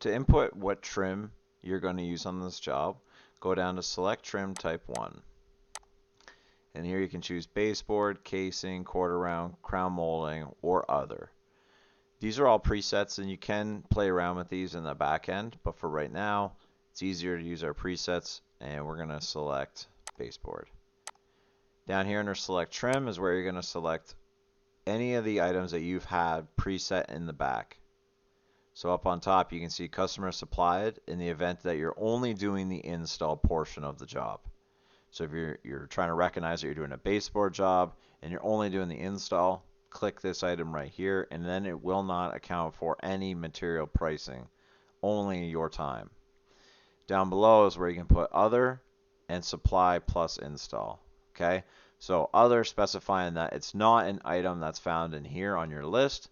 To input what trim you're going to use on this job, go down to select trim type 1. And here you can choose baseboard, casing, quarter round, crown molding, or other. These are all presets and you can play around with these in the back end, but for right now, it's easier to use our presets and we're going to select baseboard. Down here under select trim is where you're going to select any of the items that you've had preset in the back. So up on top you can see customer supplied in the event that you're only doing the install portion of the job. So if you're trying to recognize that you're doing a baseboard job and you're only doing the install, click this item right here and then it will not account for any material pricing, only your time. Down below is where you can put other and supply plus install. Okay, so other specifying that it's not an item that's found in here on your list.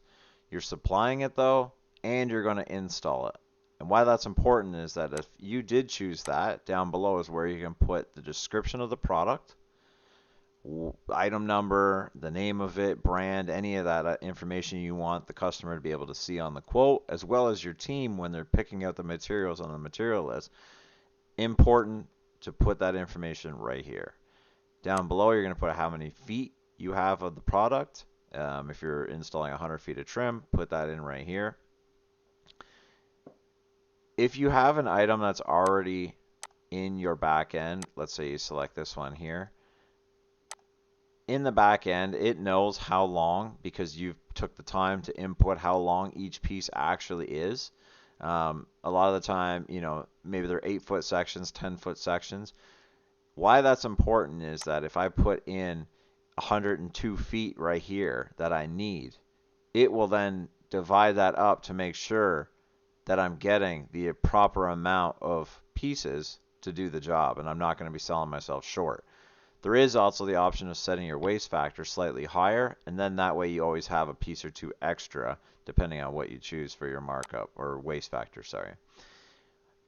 You're supplying it though, and you're going to install it. And why that's important is that if you did choose that, down below is where you can put the description of the product, item number, the name of it, brand, any of that information you want the customer to be able to see on the quote, as well as your team when they're picking out the materials on the material list. Important to put that information right here. Down below, you're going to put how many feet you have of the product. If you're installing 100 feet of trim, put that in right here. If you have an item that's already in your back end, let's say you select this one here. In the back end, it knows how long, because you've took the time to input how long each piece actually is. A lot of the time, you know, maybe they're 8-foot sections, 10-foot sections. Why that's important is that if I put in 102 feet right here that I need, it will then divide that up to make sure that I'm getting the proper amount of pieces to do the job, and I'm not going to be selling myself short. There is also the option of setting your waste factor slightly higher, and then that way you always have a piece or two extra depending on what you choose for your markup, or waste factor, sorry.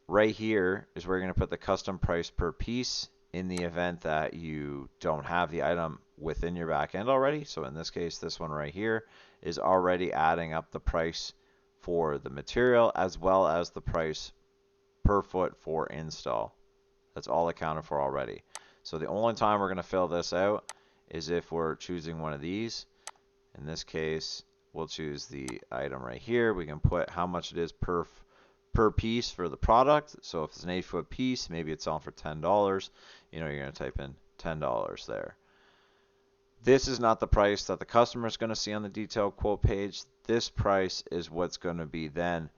Right here is where you're going to put the custom price per piece in the event that you don't have the item within your back end already. So in this case, this one right here is already adding up the price for the material as well as the price per foot for install. That's all accounted for already. So the only time we're going to fill this out is if we're choosing one of these. In this case, we'll choose the item right here. We can put how much it is per piece for the product. So if it's an 8-foot piece, maybe it's selling for $10. You know, you're going to type in $10 there. This is not the price that the customer is going to see on the detailed quote page. This price is what's going to be then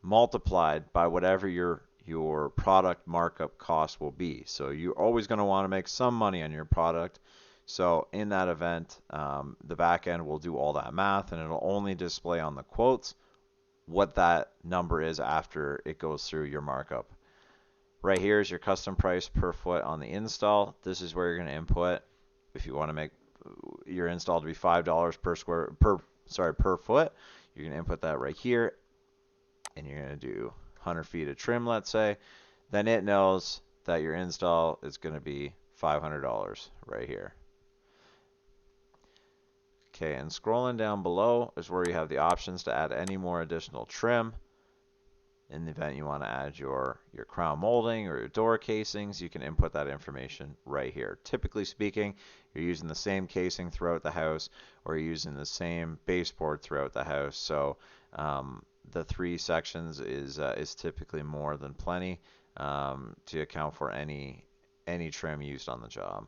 multiplied by whatever your product markup cost will be. So you're always going to want to make some money on your product. So in that event, the back end will do all that math and it'll only display on the quotes what that number is after it goes through your markup. Right here is your custom price per foot on the install. This is where you're going to input if you want to make your install to be $5 per foot. You're going to input that right here, and you're going to do 100 feet of trim, let's say. Then it knows that your install is going to be $500 right here. Okay, and scrolling down below is where you have the options to add any more additional trim. In the event you want to add your crown molding or your door casings, you can input that information right here. Typically speaking, you're using the same casing throughout the house, or you're using the same baseboard throughout the house. So the 3 sections is typically more than plenty to account for any trim used on the job.